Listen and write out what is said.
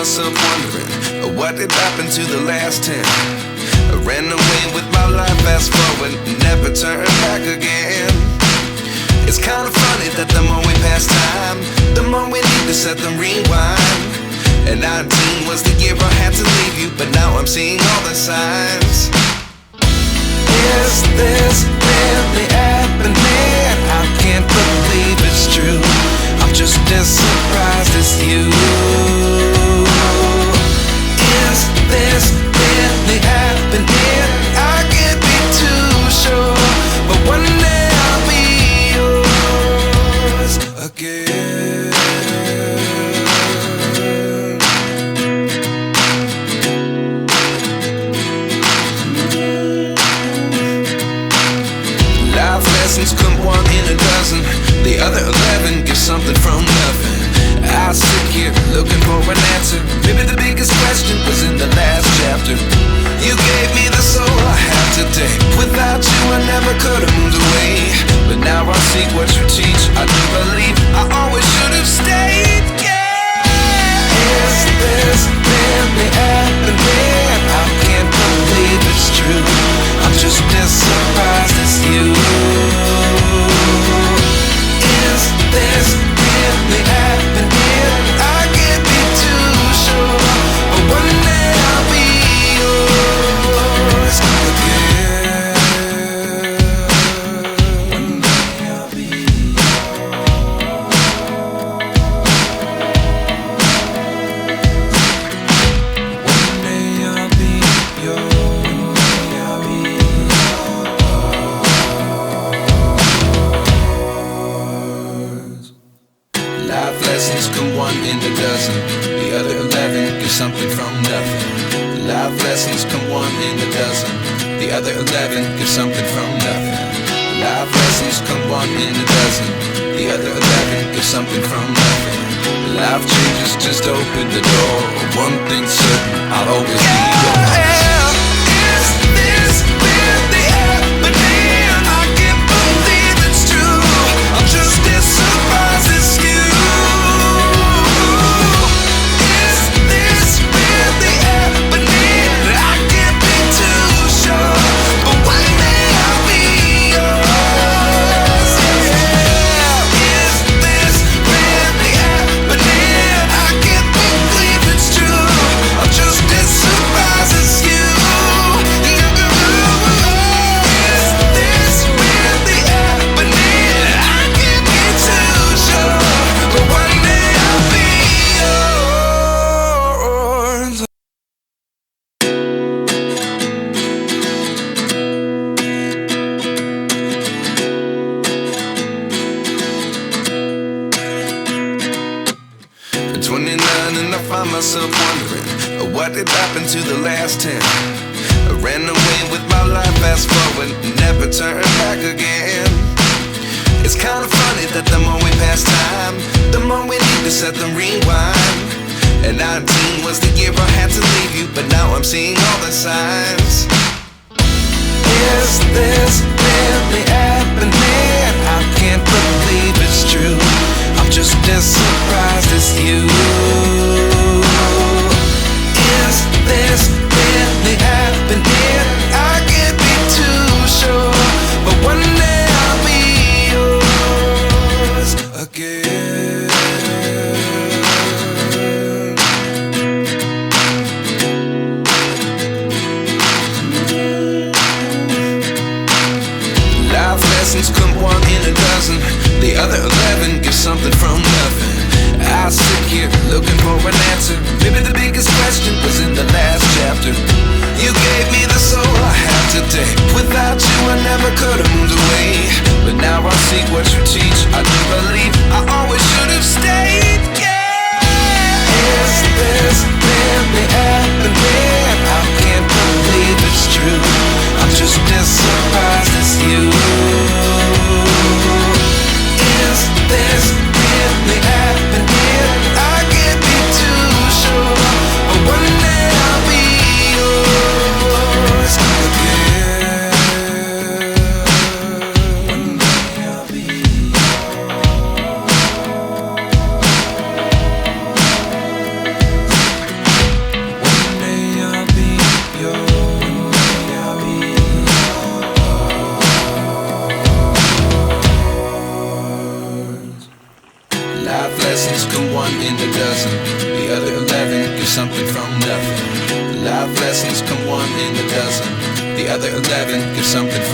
myself wondering what did happen to the last 10. I ran away with my life, fast forward, never turn back again. It's kind of funny that the more we pass time, the more we need to set them rewind. And 19 was the year I had to leave you, but now I'm seeing all the signs. Is this really happening? I can't believe it's true. I'm just as surprised as you. Is this really happening? I can't be too sure, but one day I'll be yours again. Life lessons come one in a dozen. The other 11 give something from nothing. I sit here looking for an answer. Maybe the biggest question was in the last chapter. You gave me the soul I have today. Without you I never could have moved away. But now I see what you teach. I do believe I always should have stayed. Yeah. Is this really happening? I can't believe it's true. I'm just as surprised as you. Is this really happening? I can't be too sure, but one day I'll be yours again. One day I'll be One day I'll be yours. Life lessons come one in a dozen. The other 11 give something from nothing. Life lessons come one in a dozen. The other 11 give something from nothing. Life lessons come one in a dozen. The other 11 give something from nothing. Life changes just open the door. One thing's certain, I'll always be yours. Is this really happening? I can't believe it's true. I'm just as surprised as you. Is this really happening? I can't be too sure, but one day I'll be yours. Yeah. Is this really happening? I can't believe it's true. I'm just as surprised as you. Is this really happening? I can't be too sure, but one day I'll be yours. At 29 and I find myself wondering what did happen to the last 10. I ran away with my life, fast forward, never turn back again. It's kind of funny that the more we pass time, the more we need to set them rewind. And 19 was the year I had to leave you, but now I'm seeing all the signs. Is this really happening? I can't believe it's true. I'm just as surprised as you. Is this really happening? I can't be too sure, but one day I'll be yours again. Life lessons come one in a dozen. The other 11 give something from nothing. I sit here looking for an answer. Maybe the biggest question was in the last chapter. You gave me the soul I have today. Without you I never could have moved away. But now I see what you teach. I do believe I always should have stayed. Yeah. Is this really happening? I can't believe it's true. I'm just as surprised as you. Is this really happening? I can't be too sure, but one day I'll be yours again. Life lessons come one in a dozen. The other 11 get something from nothing. Life lessons come one in a dozen. The other 11 get something from